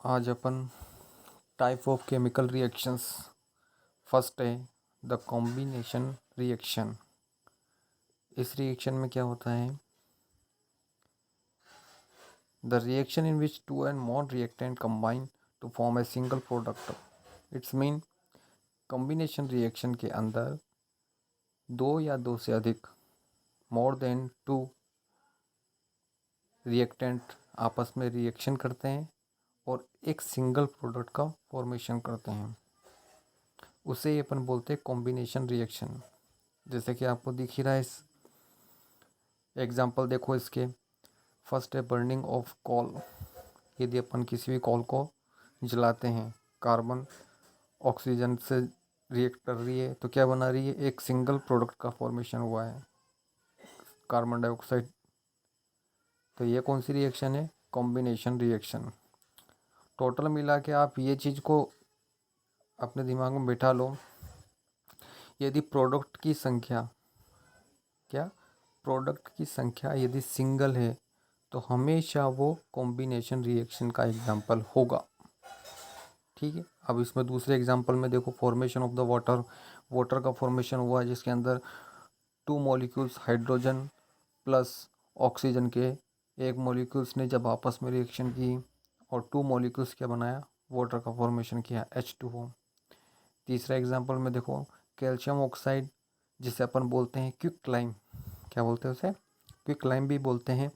आज अपन type of chemical reactions first है द कॉम्बिनेशन रिएक्शन। इस रिएक्शन में क्या होता है? The reaction in which two and more reactant combine to form a single product. It's mean combination reaction के अंदर दो या दो से अधिक मोर देन टू रिएक्टेंट आपस में रिएक्शन करते हैं और एक सिंगल प्रोडक्ट का फॉर्मेशन करते हैं। उसे ही अपन बोलते हैं कॉम्बिनेशन रिएक्शन। जैसे कि आपको दिख ही रहा है, इस एग्जाम्पल देखो इसके। फर्स्ट है बर्निंग ऑफ कोल। यदि अपन किसी भी कोल को जलाते हैं, कार्बन ऑक्सीजन से रिएक्ट कर रही है तो क्या बना रही है? एक सिंगल प्रोडक्ट का फॉर्मेशन हुआ है, कार्बन डाइऑक्साइड। तो ये कौन सी रिएक्शन है? Combination reaction. टोटल मिला के आप ये चीज़ को अपने दिमाग में बिठा लो। यदि प्रोडक्ट की संख्या प्रोडक्ट की संख्या यदि सिंगल है तो हमेशा वो कॉम्बिनेशन रिएक्शन का एग्जाम्पल होगा। ठीक है। अब इसमें दूसरे एग्जाम्पल में देखो, फॉर्मेशन ऑफ द वाटर का फॉर्मेशन हुआ है जिसके अंदर two molecules hydrogen plus oxygen के एक मॉलिक्यूल्स ने जब आपस में रिएक्शन की और टू मॉलिक्यूल्स क्या बनाया? वाटर का फॉर्मेशन किया, H2O। तीसरा एग्जाम्पल में देखो, कैल्शियम ऑक्साइड जिसे अपन बोलते हैं क्विक लाइम। क्या बोलते हैं उसे? क्विक लाइम भी बोलते हैं।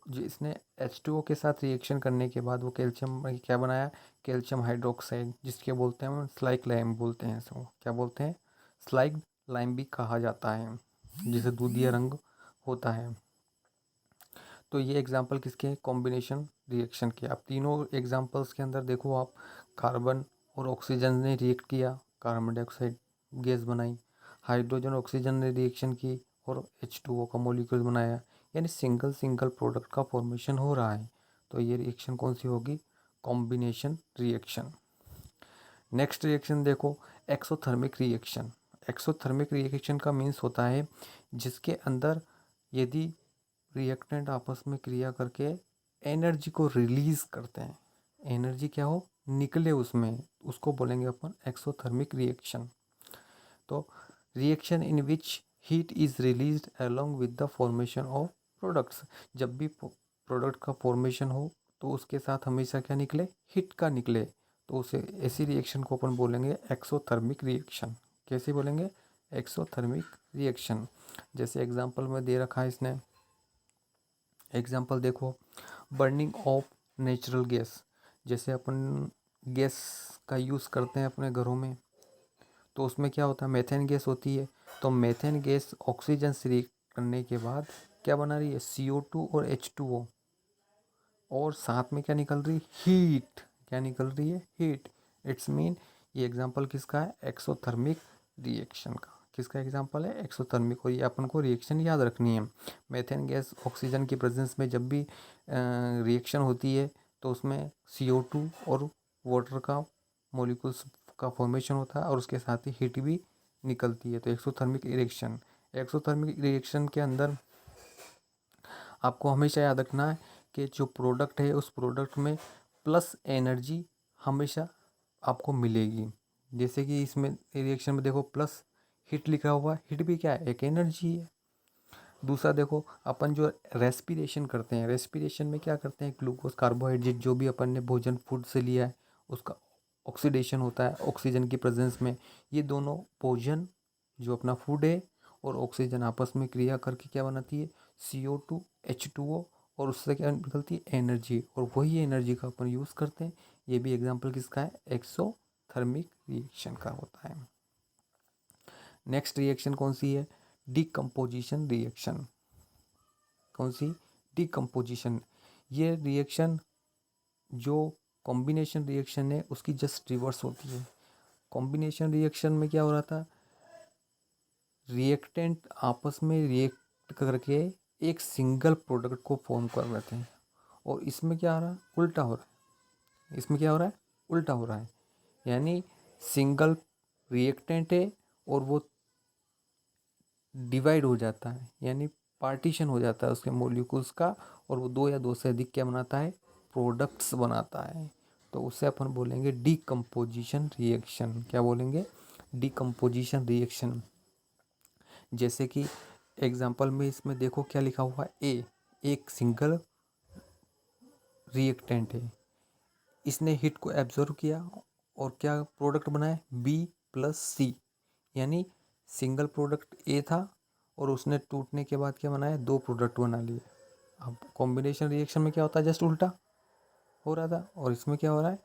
जो इसने H2O के साथ रिएक्शन करने के बाद वो कैल्शियम क्या बनाया? कैल्शियम हाइड्रोक्साइड, जिसके बोलते हैं हम स्लाइक लाइम बोलते हैं। इसको क्या बोलते हैं? स्लाइक लाइम भी कहा जाता है, जिसे दूधिया रंग होता है। तो ये एग्जाम्पल किसके? कॉम्बिनेशन रिएक्शन के। आप तीनों एग्जाम्पल्स के अंदर देखो, आप कार्बन और ऑक्सीजन ने रिएक्ट किया, कार्बन डाइऑक्साइड गैस बनाई। हाइड्रोजन ऑक्सीजन ने रिएक्शन की और H2O का मॉलिक्यूल बनाया, यानी सिंगल प्रोडक्ट का फॉर्मेशन हो रहा है। तो ये रिएक्शन कौन सी होगी? Combination reaction. नेक्स्ट रिएक्शन देखो, एक्सोथर्मिक रिएक्शन। एक्सोथर्मिक रिएक्शन का मीन्स होता है जिसके अंदर यदि रिएक्टेंट आपस में क्रिया करके एनर्जी को रिलीज करते हैं, एनर्जी क्या हो? निकले उसमें, उसको बोलेंगे अपन एक्सोथर्मिक रिएक्शन। तो reaction in which heat is released along with the formation of products. जब भी प्रोडक्ट का फॉर्मेशन हो तो उसके साथ हमेशा क्या निकले? हीट का निकले। तो उसे ऐसी रिएक्शन को अपन बोलेंगे एक्सोथर्मिक रिएक्शन। कैसे बोलेंगे? Exothermic reaction. जैसे एग्जांपल में दे रखा है इसने, एग्जांपल देखो, बर्निंग ऑफ नेचुरल गैस। जैसे अपन गैस का यूज़ करते हैं अपने घरों में, तो उसमें क्या होता है? मेथेन गैस होती है। तो मेथेन गैस ऑक्सीजन से रिएक्ट करने के बाद क्या बना रही है? CO2 और H2O, और साथ में क्या निकल रही? हीट। क्या निकल रही है? हीट। इट्स मीन ये एग्जांपल किसका है? एक्सोथर्मिक रिएक्शन का। किसका एग्जांपल है? एक्सोथर्मिक। और ये अपन को रिएक्शन याद रखनी है। मेथेन गैस ऑक्सीजन की प्रेजेंस में जब भी रिएक्शन होती है तो उसमें CO2 और वाटर का मॉलिक्यूल्स का फॉर्मेशन होता है और उसके साथ ही हीट भी निकलती है। तो एक्सोथर्मिक रिएक्शन, एक्सोथर्मिक रिएक्शन के अंदर आपको हमेशा याद रखना है कि जो प्रोडक्ट है उस प्रोडक्ट में प्लस एनर्जी हमेशा आपको मिलेगी। जैसे कि इसमें रिएक्शन में देखो प्लस हीट लिखा हुआ है, हीट भी क्या है? एक एनर्जी है। दूसरा देखो, अपन जो रेस्पिरेशन करते हैं, रेस्पिरेशन में क्या करते हैं? ग्लूकोज कार्बोहाइड्रेट जो भी अपन ने भोजन फूड से लिया है उसका ऑक्सीडेशन होता है ऑक्सीजन की प्रेजेंस में। ये दोनों भोजन जो अपना फूड है और ऑक्सीजन आपस में क्रिया करके क्या बनाती है? CO2 H2O, और उससे क्या निकलती है? एनर्जी। और वही एनर्जी का अपन यूज़ करते हैं। ये भी एग्जाम्पल किसका है? एक्सोथर्मिक रिएक्शन का होता है। नेक्स्ट रिएक्शन कौन सी है? Decomposition reaction. कौन सी? डिकम्पोजिशन। ये रिएक्शन जो कॉम्बिनेशन रिएक्शन है उसकी जस्ट रिवर्स होती है। कॉम्बिनेशन रिएक्शन में क्या हो रहा था? रिएक्टेंट आपस में रिएक्ट करके एक सिंगल प्रोडक्ट को फॉर्म कर रहे थे, और इसमें क्या हो रहा है? उल्टा हो रहा है। इसमें क्या हो रहा है? उल्टा हो रहा है। यानी सिंगल रिएक्टेंट है और वो डिवाइड हो जाता है, यानी पार्टीशन हो जाता है उसके मॉलिक्यूल्स का, और वो दो या दो से अधिक क्या बनाता है? प्रोडक्ट्स बनाता है। तो उसे अपन बोलेंगे डीकम्पोजिशन रिएक्शन। क्या बोलेंगे? Decomposition reaction. जैसे कि एग्जाम्पल में इसमें देखो क्या लिखा हुआ है, ए एक सिंगल रिएक्टेंट है, इसने हीट को एब्जॉर्व किया और क्या प्रोडक्ट बनाया, बी प्लस सी, यानी सिंगल प्रोडक्ट ए था और उसने टूटने के बाद क्या बनाया, दो प्रोडक्ट बना लिए। अब कॉम्बिनेशन रिएक्शन में क्या होता है, जस्ट उल्टा हो रहा था, और इसमें क्या हो रहा है,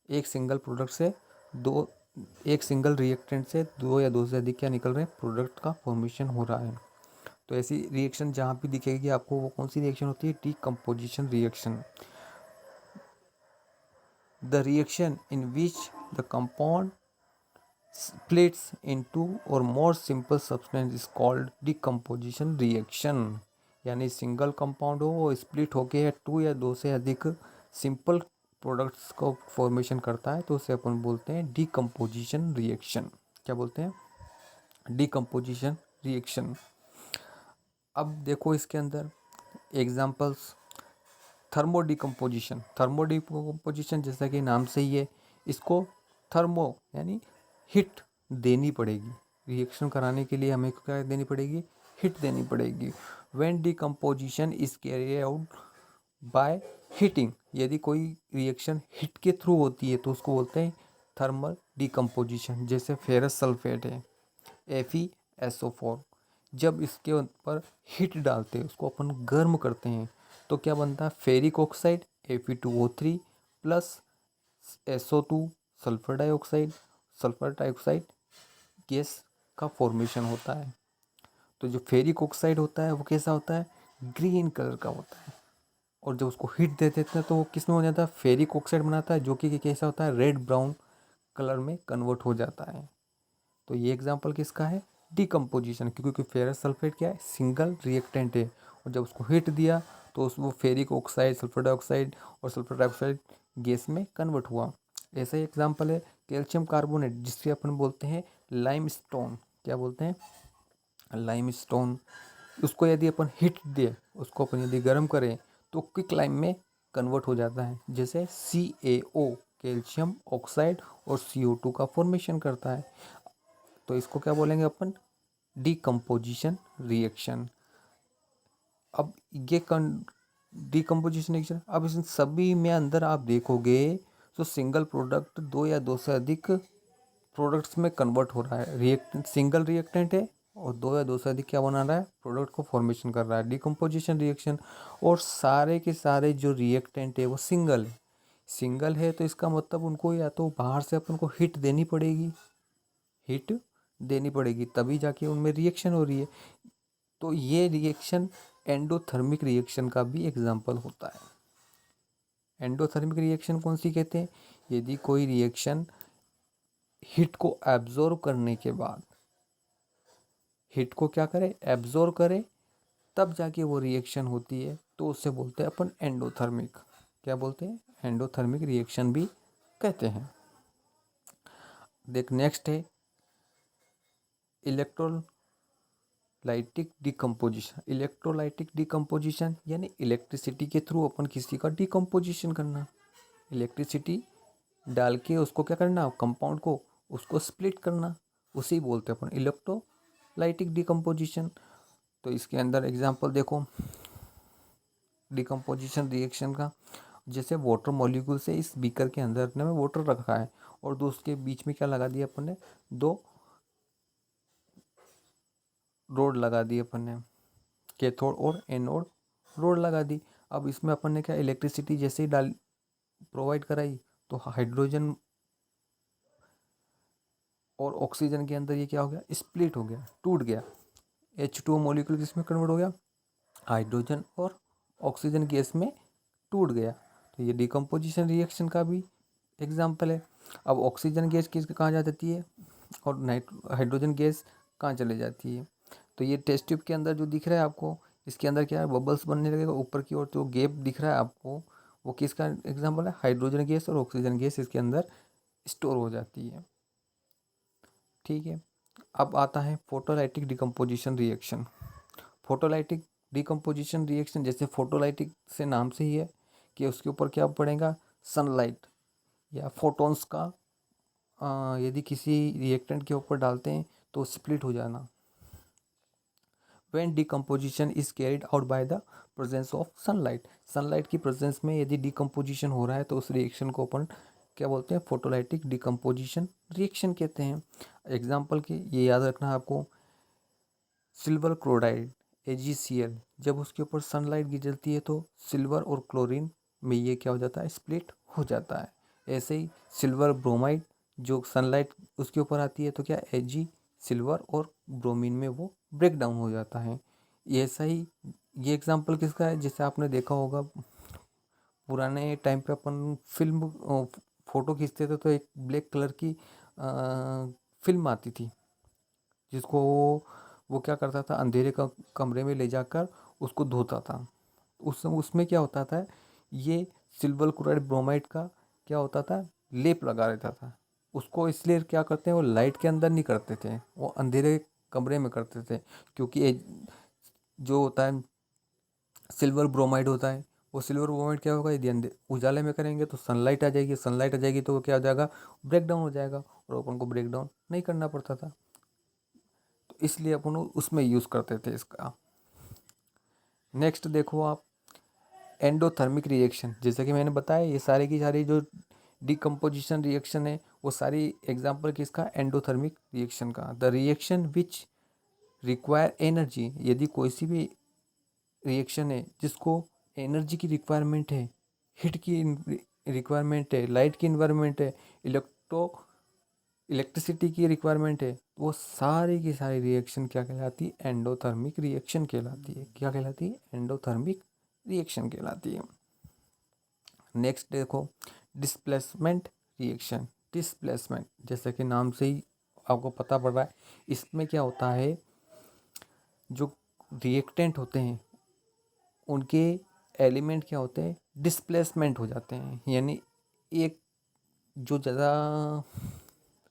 एक सिंगल प्रोडक्ट से दो, एक सिंगल रिएक्टेंट से दो या दो से अधिक क्या निकल रहे हैं, प्रोडक्ट का फॉर्मेशन हो रहा है। तो ऐसी रिएक्शन जहाँ भी दिखेगी आपको, वो कौन सी रिएक्शन होती है, decomposition reaction. The reaction in which the compound splits into or more simple substance is called decomposition reaction। यानी सिंगल कंपाउंड हो वो स्प्लिट होके या टू या दो से अधिक सिंपल प्रोडक्ट्स को फॉर्मेशन करता है, तो उसे अपन बोलते हैं डीकम्पोजिशन रिएक्शन। क्या बोलते हैं, डीकम्पोजिशन रिएक्शन। अब देखो इसके अंदर examples, thermo decomposition. Thermo decomposition जैसा कि नाम से ही है, इसको थर्मो यानी हीट देनी पड़ेगी, रिएक्शन कराने के लिए हमें क्या देनी पड़ेगी, हीट देनी पड़ेगी। When decomposition is carry out by heating, यदि कोई रिएक्शन हीट के थ्रू होती है तो उसको बोलते हैं थर्मल डिकम्पोजिशन। जैसे फेरस सल्फेट है FeSO4, जब इसके ऊपर हीट डालते हैं, उसको अपन गर्म करते हैं, तो क्या बनता है, ferric oxide Fe2O3 plus SO2 sulphur dioxide, sulphur dioxide gas का फॉर्मेशन होता है। तो जो फेरिक ऑक्साइड होता है वो कैसा होता है, ग्रीन कलर का होता है, और जब उसको हीट दे देते हैं तो वो किस में हो जाता है, फेरिक ऑक्साइड बनाता है, जो कि कैसा होता है, रेड ब्राउन कलर में कन्वर्ट हो जाता है। तो ये एग्जांपल किसका है, डिकम्पोजिशन, क्योंकि फेरस सल्फेट क्या है, सिंगल रिएक्टेंट है, और जब उसको हीट दिया तो वो फेरिक ऑक्साइड, सल्फर डाइऑक्साइड और सल्फर डाइऑक्साइड गैस में कन्वर्ट हुआ। ऐसा ही एग्जांपल है कैल्शियम कार्बोनेट, जिससे अपन बोलते हैं लाइम स्टोन। क्या बोलते हैं, लाइम स्टोन। उसको यदि अपन हीट दे, उसको अपन यदि गर्म करें तो क्विक लाइम में कन्वर्ट हो जाता है, जैसे CaO कैल्शियम ऑक्साइड और CO2 का फॉर्मेशन करता है। तो इसको क्या बोलेंगे अपन, डीकम्पोजिशन रिएक्शन। अब ये डीकम्पोजिशन रिएक्शन, अब इस सभी में अंदर आप देखोगे तो सिंगल प्रोडक्ट दो या दो से अधिक प्रोडक्ट्स में कन्वर्ट हो रहा है। रिएक्टेंट सिंगल रिएक्टेंट है और दो या दो से अधिक क्या बना रहा है, प्रोडक्ट को फॉर्मेशन कर रहा है, डीकम्पोजिशन रिएक्शन। और सारे के सारे जो रिएक्टेंट है वो सिंगल है। सिंगल है तो इसका मतलब उनको या तो बाहर से अपन को हीट देनी पड़ेगी, हीट देनी पड़ेगी तभी जाके उनमें रिएक्शन हो रही है। तो ये रिएक्शन एंडोथर्मिक रिएक्शन का भी एग्जाम्पल होता है। एंडोथर्मिक रिएक्शन कौन सी कहते हैं, यदि कोई रिएक्शन हीट को एब्जॉर्व करने के बाद, हीट को क्या करे, एब्जॉर्व करे, तब जाके वो रिएक्शन होती है, तो उससे बोलते हैं अपन एंडोथर्मिक। क्या बोलते हैं, एंडोथर्मिक रिएक्शन भी कहते हैं। देख नेक्स्ट है इलेक्ट्रोलाइटिक डिकम्पोजिशन। इलेक्ट्रोलाइटिक डिकम्पोजिशन यानी इलेक्ट्रिसिटी के थ्रू अपन किसी का डिकम्पोजिशन करना, इलेक्ट्रिसिटी डाल के उसको क्या करना, कंपाउंड को उसको स्प्लिट करना, उसे बोलते हैं अपन इलेक्ट्रोलाइटिक डिकम्पोजिशन। तो इसके अंदर एग्जांपल देखो डिकम्पोजिशन रिएक्शन का, जैसे वाटर मॉलिक्यूल से इस बीकर के अंदर अपने में वाटर रखा है और दो उसके बीच में क्या लगा दिया अपन ने, दो रोड लगा दी अपन ने, कैथोड और एनोड रोड लगा दी। अब इसमें अपन ने क्या, इलेक्ट्रिसिटी जैसे ही डाल प्रोवाइड कराई तो हाइड्रोजन और ऑक्सीजन के अंदर ये क्या हो गया, स्प्लिट हो गया, टूट गया। H2O मॉलिक्यूल किसमें कन्वर्ट हो गया, हाइड्रोजन और ऑक्सीजन गैस में टूट गया। तो ये डिकम्पोजिशन रिएक्शन का भी एग्जाम्पल है। अब ऑक्सीजन गैस किस कहाँ जा जाती है और हाइड्रोजन गैस कहाँ चले जाती है। तो ये टेस्ट ट्यूब के अंदर जो दिख रहा है आपको, इसके अंदर क्या है, बबल्स बनने लगेगा ऊपर की ओर, जो गैप दिख रहा है आपको वो किसका एग्जाम्पल है, हाइड्रोजन गैस और ऑक्सीजन गैस इसके अंदर स्टोर हो जाती है। ठीक है, अब आता है photolytic decomposition reaction. Photolytic decomposition reaction, जैसे फोटोलाइटिक से नाम से ही है कि उसके ऊपर क्या पड़ेगा, सनलाइट या फोटॉन्स का यदि किसी रिएक्टेंट के ऊपर डालते हैं तो स्प्लिट हो जाना। When decomposition is carried out by the presence of sunlight, sunlight की प्रेजेंस में यदि डिकम्पोजिशन हो रहा है तो उस रिएक्शन को अपन क्या बोलते हैं, फोटोलाइटिक डिकम्पोजिशन रिएक्शन कहते हैं। एग्जाम्पल के ये याद रखना है आपको, सिल्वर क्लोराइड AgCl, जब उसके ऊपर सनलाइट गिरती है तो सिल्वर और क्लोरीन में ये क्या हो जाता है, स्प्लिट हो जाता है। ऐसे ही सिल्वर ब्रोमाइड, जो सनलाइट उसके ऊपर आती है तो क्या Ag सिल्वर और ब्रोमीन में वो ब्रेक डाउन हो जाता है। ये ऐसा ही, ये एग्जांपल किसका है, जैसे आपने देखा होगा पुराने टाइम पे अपन फिल्म फ़ोटो खींचते थे तो एक ब्लैक कलर की फिल्म आती थी जिसको वो क्या करता था, अंधेरे का कमरे में ले जाकर उसको धोता था। उसमें क्या होता था, ये सिल्वर क्लोराइड ब्रोमाइड का क्या होता था, लेप लगा रहता था। उसको इसलिए क्या करते हैं, वो लाइट के अंदर नहीं करते थे, वो अंधेरे कमरे में करते थे, क्योंकि जो होता है सिल्वर ब्रोमाइड होता है, वो सिल्वर ब्रोमाइड क्या होगा, यदि उजाले में करेंगे तो सनलाइट आ जाएगी, सनलाइट आ जाएगी तो वो क्या हो जाएगा, ब्रेक डाउन हो जाएगा, और अपन को ब्रेक डाउन नहीं करना पड़ता था, तो इसलिए अपन उसमें यूज़ करते थे इसका। नेक्स्ट देखो आप, एंडोथर्मिक रिएक्शन, जैसे कि मैंने बताया ये सारी की सारी जो डिकम्पोजिशन रिएक्शन है वो सारी एग्जांपल किसका, एंडोथर्मिक रिएक्शन का। The reaction which require energy, यदि कोई सी भी रिएक्शन है जिसको एनर्जी की रिक्वायरमेंट है, हीट की रिक्वायरमेंट है, लाइट की इन्वायरमेंट है, इलेक्ट्रिसिटी की रिक्वायरमेंट है, वो सारी की सारी रिएक्शन क्या कहलाती है, एंडोथर्मिक रिएक्शन कहलाती है। क्या कहलाती है, एंडोथर्मिक रिएक्शन कहलाती है। नेक्स्ट देखो, डिस्प्लेसमेंट रिएक्शन। डिस्प्लेसमेंट जैसे कि नाम से ही आपको पता पड़ रहा है, इसमें क्या होता है, जो रिएक्टेंट होते हैं उनके एलिमेंट क्या होते हैं, डिस्प्लेसमेंट हो जाते हैं, यानी एक जो ज़्यादा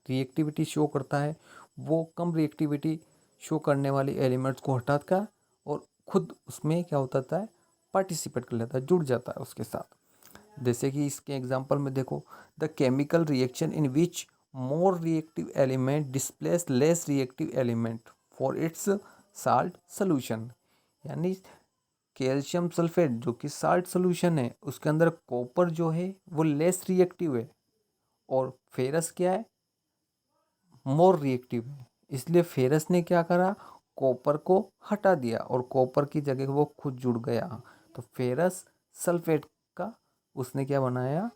रिएक्टिविटी शो करता है वो कम रिएक्टिविटी शो करने वाले एलिमेंट्स को हटा कर और खुद उसमें क्या होता है, पार्टिसिपेट कर लेता है, जुड़ जाता है उसके साथ। जैसे कि इसके एग्जांपल में देखो, the chemical reaction in which more reactive element displace less reactive element for its salt solution, यानी कैल्शियम सल्फेट जो कि साल्ट सोल्यूशन है उसके अंदर कॉपर जो है वो लेस रिएक्टिव है, और फेरस क्या है, मोर रिएक्टिव है। इसलिए फेरस ने क्या करा, कॉपर को हटा दिया और कॉपर की जगह वो खुद जुड़ गया, तो फेरस सल्फेट का उसने क्या बनाया,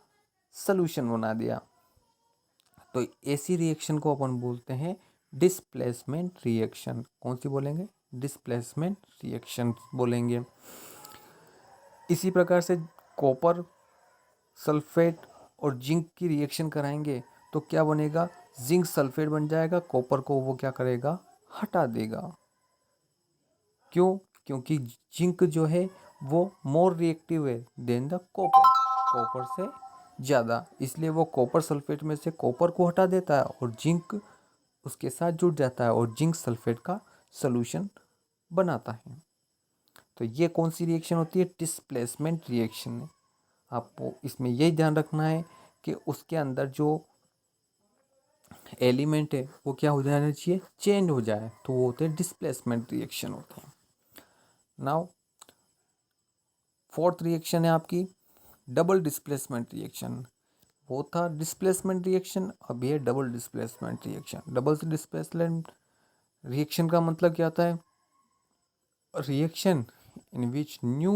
सॉल्यूशन बना दिया। तो ऐसी रिएक्शन को अपन बोलते हैं डिस्प्लेसमेंट रिएक्शन। कौन सी बोलेंगे, डिस्प्लेसमेंट रिएक्शन बोलेंगे। इसी प्रकार से कॉपर सल्फेट और जिंक की रिएक्शन कराएंगे तो क्या बनेगा, जिंक सल्फेट बन जाएगा, कॉपर को वो क्या करेगा, हटा देगा। क्यों, क्योंकि जिंक जो है वो मोर रिएक्टिव है देन द कॉपर, कॉपर से ज़्यादा, इसलिए वो कॉपर सल्फेट में से कॉपर को हटा देता है और जिंक उसके साथ जुड़ जाता है और जिंक सल्फेट का सॉल्यूशन बनाता है। तो ये कौन सी रिएक्शन होती है, डिस्प्लेसमेंट रिएक्शन है। आपको इसमें यही ध्यान रखना है कि उसके अंदर जो एलिमेंट है वो क्या हो जाना चाहिए, चेंज हो जाए, तो वो होते हैं डिस्प्लेसमेंट रिएक्शन होते हैं। नाउ फोर्थ रिएक्शन है आपकी डबल डिस्प्लेसमेंट रिएक्शन। वो था डिस्प्लेसमेंट रिएक्शन, अब ये double displacement reaction. Double displacement reaction का मतलब क्या होता है, रिएक्शन इन विच न्यू